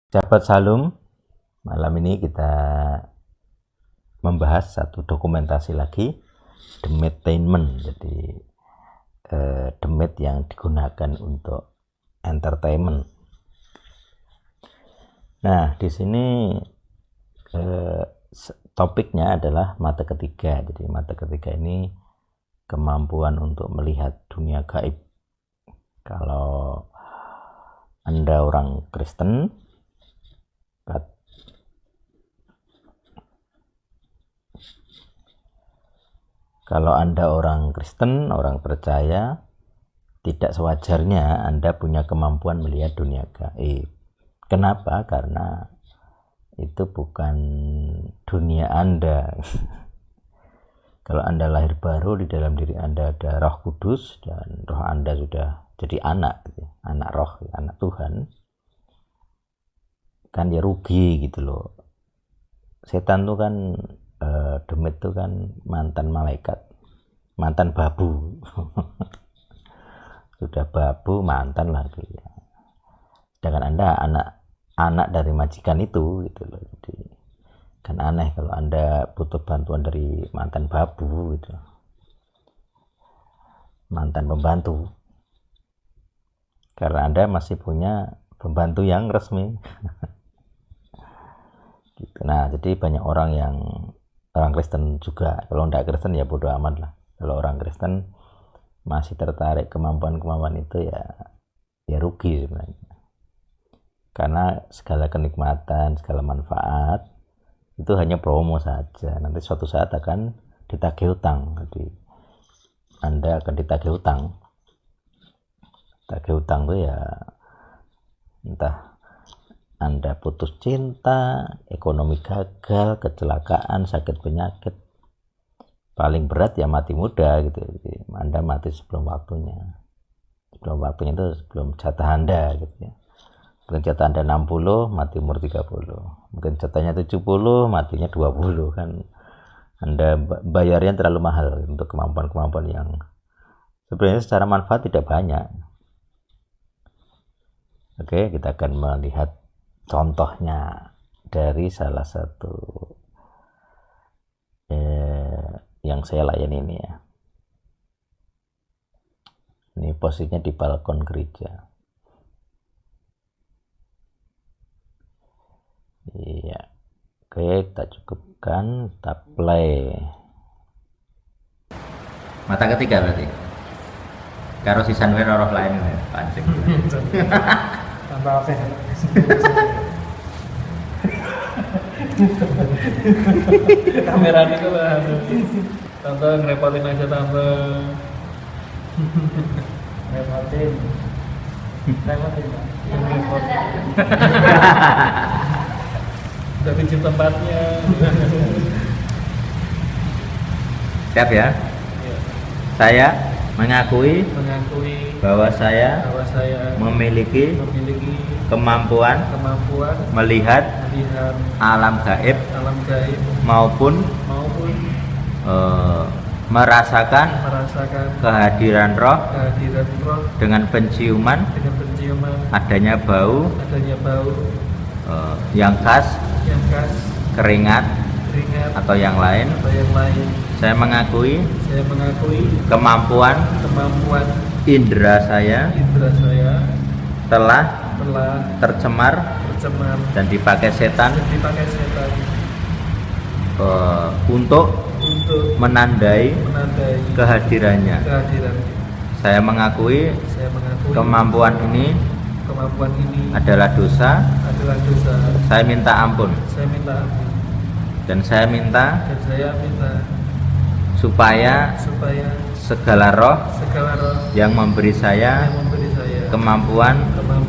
Sahabat Salum, malam ini kita membahas satu dokumentasi lagi, Demetainment. Jadi demet yang digunakan untuk entertainment. Nah, di sini topiknya adalah mata ketiga. Jadi mata ketiga ini kemampuan untuk melihat dunia gaib. Kalau Anda orang Kristen, orang percaya, tidak sewajarnya Anda punya kemampuan melihat dunia gaib. Kenapa? Karena itu bukan dunia Anda. Kalau Anda lahir baru, di dalam diri Anda ada Roh Kudus dan roh Anda sudah jadi anak, anak roh, anak Tuhan, kan ya rugi gitu loh. Setan tuh kan demit tuh kan mantan malaikat, mantan babu. Sudah babu mantan lagi. Sedangkan Anda anak dari majikan itu gitu loh. Jadi kan aneh kalau Anda butuh bantuan dari mantan babu gitu, mantan pembantu, karena Anda masih punya pembantu yang resmi. Gitu. Nah, jadi banyak orang Kristen juga, kalau tidak Kristen ya bodo amat lah. Kalau orang Kristen masih tertarik kemampuan-kemampuan itu ya rugi sebenarnya, karena segala kenikmatan, segala manfaat itu hanya promo saja. Nanti suatu saat akan ditagih hutang. Jadi Anda akan ditagih hutang. Tagih hutang itu ya entah Anda putus cinta, ekonomi gagal, kecelakaan, sakit penyakit, paling berat ya mati muda gitu. Jadi Anda mati sebelum waktunya. Sebelum waktunya itu sebelum jatah Anda gitu ya. Mungkin jatah Anda 60, mati umur 30. Mungkin jatahnya 70, matinya 20 kan. Anda bayarnya terlalu mahal untuk kemampuan-kemampuan yang sebenarnya secara manfaat tidak banyak. Oke, kita akan melihat contohnya dari salah satu yang saya layani ini ya. Ini posisinya di balkon gereja. Iya. Oke, kita cukupkan, kita play. Mata ketiga berarti. Karo sisan wae roh lain pancing. Tambah apa ya? Kamera ini tuh tante ngerepotin aja tante. Ngerepotin udah pinjam tempatnya. Siap ya? Ya. Saya mengakui bahwa saya memiliki kemampuan melihat alam gaib maupun merasakan kehadiran roh dengan penciuman adanya bau yang khas, keringat atau yang lain. Saya mengakui kemampuan indera saya telah tercemar dan dipakai setan untuk menandai kehadirannya. Saya mengakui kemampuan ini adalah dosa. Saya minta ampun. Dan saya minta supaya segala roh yang memberi saya kemampuan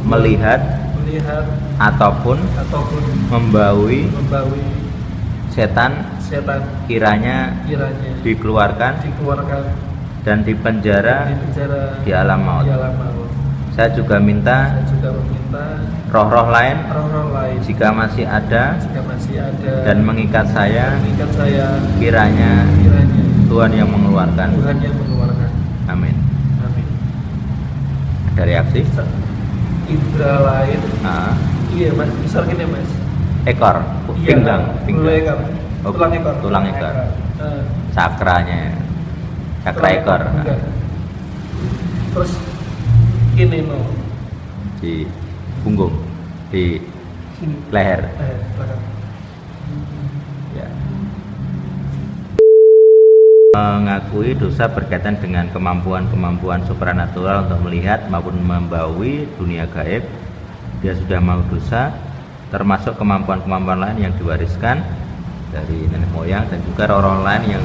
melihat ataupun membaui setan kiranya dikeluarkan dan dipenjara di alam maut. Saya juga minta roh-roh lain jika masih ada dan mengikat saya, kiranya Tuhan yang mengeluarkan. Amin. Ada reaksi? Indra lain Iya mas, misal gini mas. Ekor, Iya, pinggang, bulu ekor, Oh, tulang ekor. tulang ekor. Nah, Cakranya, cakra tulang ekor. enggak. Terus ini no, Di punggung, di sini. leher. Belakang. Ya. Mengakui dosa berkaitan dengan kemampuan-kemampuan supranatural untuk melihat maupun membaui dunia gaib. Dia sudah mau dosa, termasuk kemampuan-kemampuan lain yang diwariskan dari nenek moyang dan juga orang lain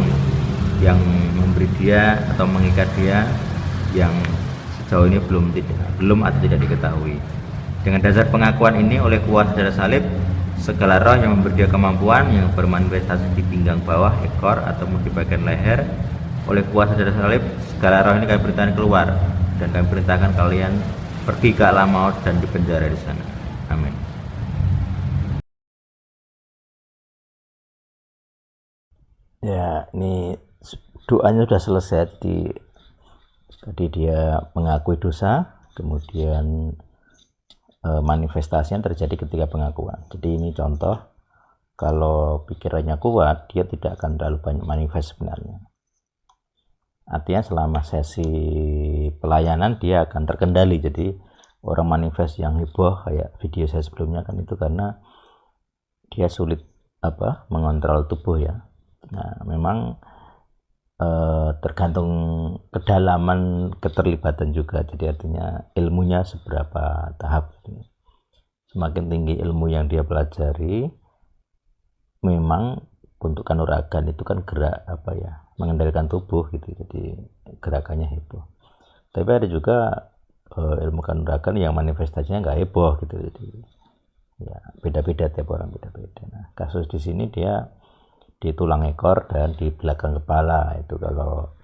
yang memberi dia atau mengikat dia yang sejauh ini belum atau tidak diketahui. Dengan dasar pengakuan ini oleh kuasa darah salib, segala roh yang memberi dia kemampuan yang bermanifestasi di pinggang bawah, ekor, atau di bagian leher, oleh kuasa darah salib, segala roh ini kami perintahkan keluar, dan kami perintahkan kalian pergi ke alam maut dan dipenjara di sana. Amin. Ya, ini doanya sudah selesai. Tadi dia mengakui dosa, kemudian manifestasinya terjadi ketika pengakuan. Jadi ini contoh, kalau pikirannya kuat, dia tidak akan terlalu banyak manifest sebenarnya. Artinya selama sesi pelayanan dia akan terkendali. Jadi orang manifest yang heboh kayak video saya sebelumnya kan itu karena dia sulit mengontrol tubuh ya. Nah, memang tergantung kedalaman keterlibatan juga. Jadi artinya ilmunya seberapa tahap. Semakin tinggi ilmu yang dia pelajari, memang untuk kanuragan itu kan gerak mengendalikan tubuh gitu. Jadi gerakannya heboh. Tapi ada juga ilmu kanuragan yang manifestasinya nggak heboh gitu. Jadi ya beda-beda, tiap orang beda-beda. Nah, kasus di sini dia di tulang ekor dan di belakang kepala. Itu kalau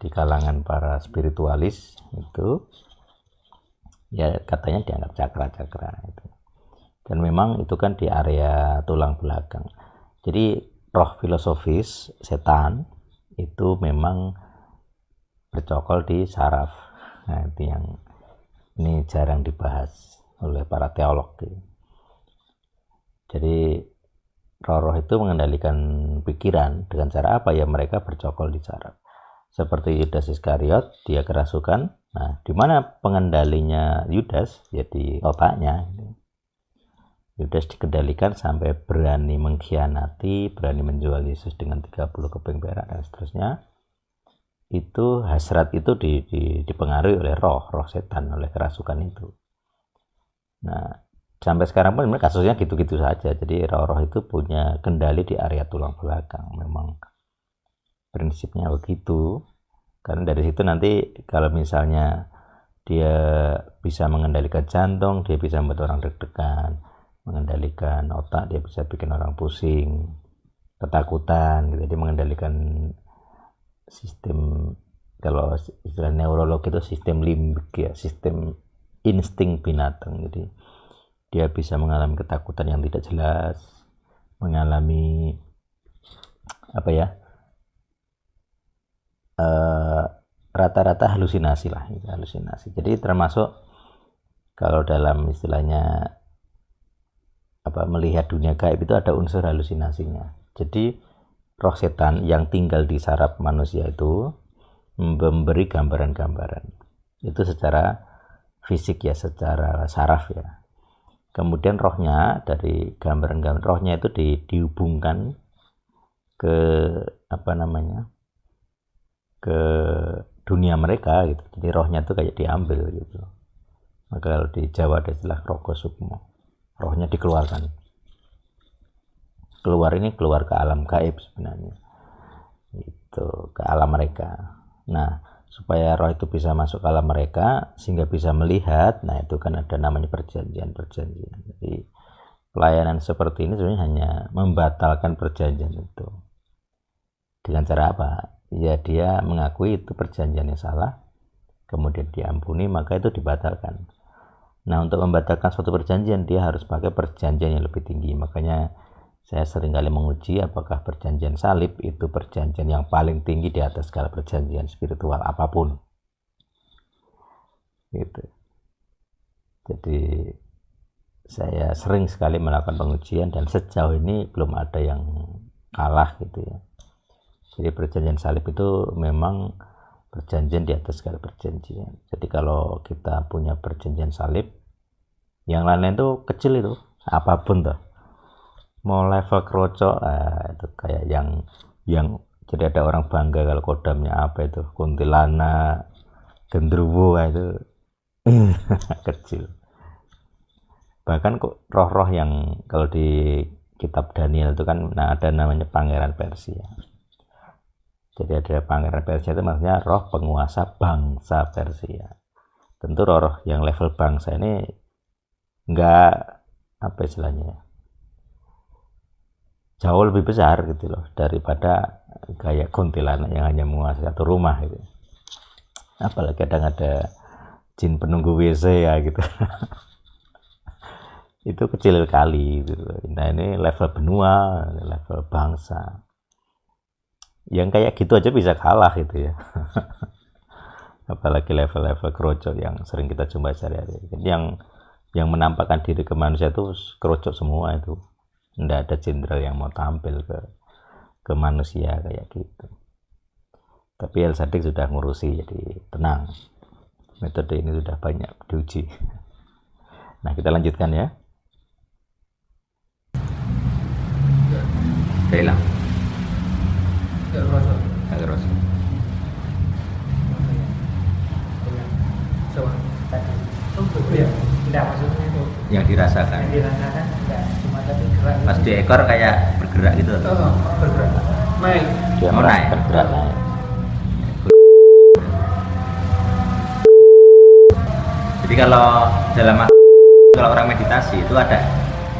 di kalangan para spiritualis itu ya katanya dianggap cakra-cakra itu. Dan memang itu kan di area tulang belakang. Jadi roh filosofis setan itu memang bercokol di saraf. Nah, itu yang ini jarang dibahas oleh para teolog. Jadi roh-roh itu mengendalikan pikiran dengan cara apa ya? Mereka bercokol di saraf. Seperti Yudas Iskariot, dia kerasukan. Nah, di mana pengendalinya Yudas? Ya di otaknya. Yudas dikendalikan sampai berani mengkhianati, berani menjual Yesus dengan 30 keping perak dan seterusnya. Itu hasrat itu dipengaruhi oleh roh setan, oleh kerasukan itu. Nah, sampai sekarang pun kasusnya gitu-gitu saja. Jadi roh-roh itu punya kendali di area tulang belakang. Memang prinsipnya begitu. Karena dari situ nanti kalau misalnya dia bisa mengendalikan jantung, dia bisa membuat orang deg-degan, mengendalikan otak, dia bisa bikin orang pusing, ketakutan gitu. Jadi mengendalikan sistem, kalau istilah neurologi itu sistem limbik ya, sistem insting binatang. Jadi dia bisa mengalami ketakutan yang tidak jelas, mengalami rata-rata halusinasi lah, halusinasi. Jadi termasuk kalau dalam istilahnya melihat dunia gaib itu ada unsur halusinasinya. Jadi roh setan yang tinggal di saraf manusia itu memberi gambaran-gambaran. Itu secara fisik ya, secara saraf ya. Kemudian rohnya dari gambaran-gambaran rohnya itu dihubungkan ke ke dunia mereka gitu. Jadi rohnya itu kayak diambil gitu. Maka kalau di Jawa ada istilah rogo sukmo, rohnya dikeluarkan. Keluar ke alam gaib sebenarnya. Itu ke alam mereka. Nah, supaya roh itu bisa masuk ke alam mereka sehingga bisa melihat, nah itu kan ada namanya perjanjian. Jadi pelayanan seperti ini sebenarnya hanya membatalkan perjanjian itu. Dengan cara apa? Ya dia mengakui itu perjanjiannya salah, kemudian diampuni, maka itu dibatalkan. Nah, untuk membatalkan suatu perjanjian dia harus pakai perjanjian yang lebih tinggi. Makanya saya seringkali menguji apakah perjanjian salib itu perjanjian yang paling tinggi di atas segala perjanjian spiritual apapun. Gitu. Jadi saya sering sekali melakukan pengujian dan sejauh ini belum ada yang kalah gitu ya. Jadi perjanjian salib itu memang perjanjian di atas segala perjanjian. Jadi kalau kita punya perjanjian salib, yang lain-lain tuh kecil itu, apapun tuh. Mau level kroco, itu kayak yang jadi ada orang bangga kalau kodamnya apa itu, kuntilanak, gendruwo itu kecil. Bahkan kok roh-roh yang kalau di kitab Daniel itu kan ada namanya pangeran Persia. Jadi ada pangeran Persia itu maksudnya roh penguasa bangsa Persia. Tentu roh-roh yang level bangsa ini enggak apa istilahnya, jauh lebih besar gitu loh daripada kayak kuntilanak yang hanya menguasai satu rumah gitu. Apalagi kadang ada jin penunggu WC ya gitu. Itu kecil kali gitu. Nah ini level benua, level bangsa. Yang kayak gitu aja bisa kalah gitu ya. Apalagi level-level keroco yang sering kita jumpa sehari-hari. Jadi yang menampakkan diri ke manusia itu keroco semua itu. Nggak ada jenderal yang mau tampil ke manusia kayak gitu. Tapi El Sadik sudah ngurusi, jadi tenang. Metode ini sudah banyak diuji. Nah kita lanjutkan ya. Udah hilang. Gak kerasa. Gak kerasa. Coba. Tadi Iya. tidak maksudnya itu Yang dirasakan. yang dirasakan tidak cuma tadi gerak Pas di ekor kayak bergerak gitu. Bergerak. Naik. Dia Oh, merasa naik. bergerak naik. Jadi kalau kalau orang meditasi itu ada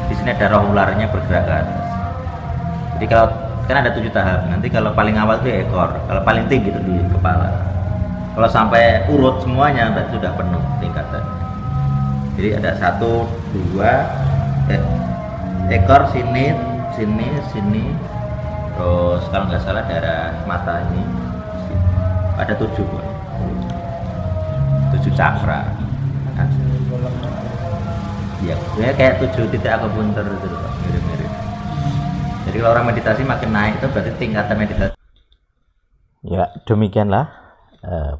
di sini ada roh ularnya bergerak ke atas. Jadi kalau kan ada 7 tahap. Nanti kalau paling awal itu di ekor, kalau paling tinggi itu di kepala. Kalau sampai urut semuanya berarti sudah penuh tingkatan. Jadi ada 1, 2 ekor sini, terus kalau nggak salah daerah mata ini ada 7 cakra. Ya, sebenarnya kayak 7 titik akupuntur itu Pak, mirip-mirip. Jadi kalau orang meditasi makin naik itu berarti tingkatan meditasi. Ya, demikianlah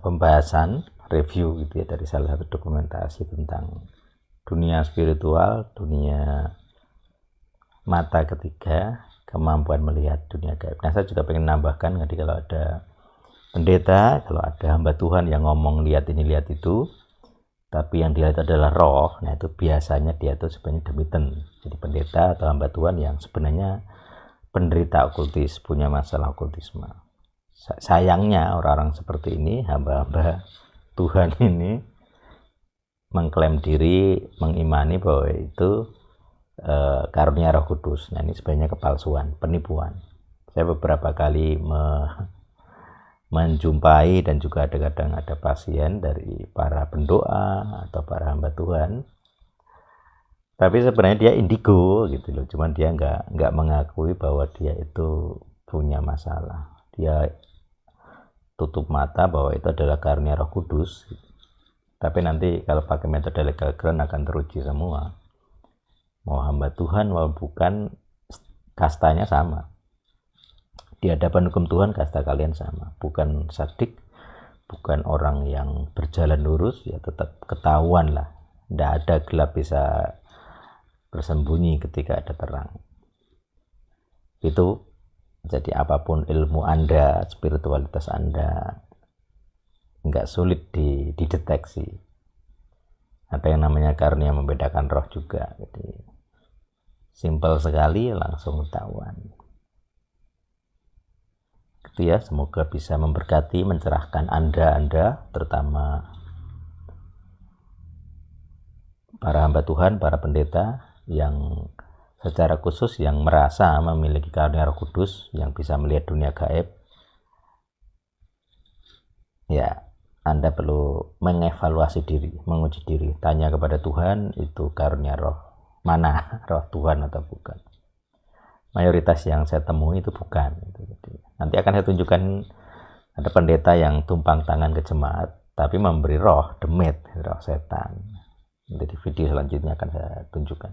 pembahasan review gitu ya dari salah satu dokumentasi tentang dunia spiritual, dunia mata ketiga, kemampuan melihat dunia gaib. Nah, saya juga pengen nambahkan, jadi kalau ada pendeta, kalau ada hamba Tuhan yang ngomong lihat ini lihat itu, tapi yang dilihat adalah roh, nah itu biasanya dia itu sebenarnya demiten. Jadi pendeta atau hamba Tuhan yang sebenarnya penderita okultis, punya masalah okultisme. Sayangnya orang-orang seperti ini, hamba-hamba Tuhan ini mengklaim diri, mengimani bahwa itu karunia Roh Kudus. Nah ini sebenarnya kepalsuan, penipuan. Saya beberapa kali menjumpai dan juga kadang ada pasien dari para pendoa atau para hamba Tuhan, tapi sebenarnya dia indigo gitu loh, cuman dia nggak mengakui bahwa dia itu punya masalah. Dia tutup mata bahwa itu adalah karunia Roh Kudus, tapi nanti kalau pakai metode legal ground akan teruji semua, mau hamba Tuhan mau bukan, kastanya sama. Di hadapan hukum Tuhan kasta kalian sama, bukan sadik, bukan orang yang berjalan lurus, ya tetap ketahuan lah. Tidak ada gelap bisa bersembunyi ketika ada terang. Itu jadi apapun ilmu Anda, spiritualitas Anda, nggak sulit dideteksi. Ada yang namanya karunia membedakan roh juga, jadi simpel sekali langsung ketahuan. Gitu ya, semoga bisa memberkati, mencerahkan Anda terutama para hamba Tuhan, para pendeta yang secara khusus yang merasa memiliki karunia Roh Kudus yang bisa melihat dunia gaib. Ya, Anda perlu mengevaluasi diri, menguji diri, tanya kepada Tuhan, itu karunia roh mana, roh Tuhan atau bukan. Mayoritas yang saya temui itu bukan. Jadi, nanti akan saya tunjukkan ada pendeta yang tumpang tangan ke jemaat tapi memberi roh demit, roh setan. Nanti di video selanjutnya akan saya tunjukkan.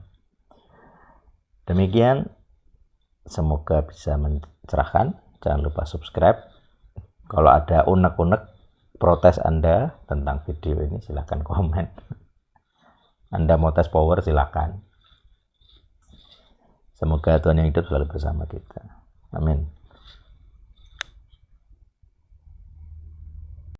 Demikian, semoga bisa mencerahkan. Jangan lupa subscribe. Kalau ada unek-unek protes Anda tentang video ini, silahkan komen. Anda mau tes power, silahkan. Semoga Tuhan yang hidup selalu bersama kita. Amin.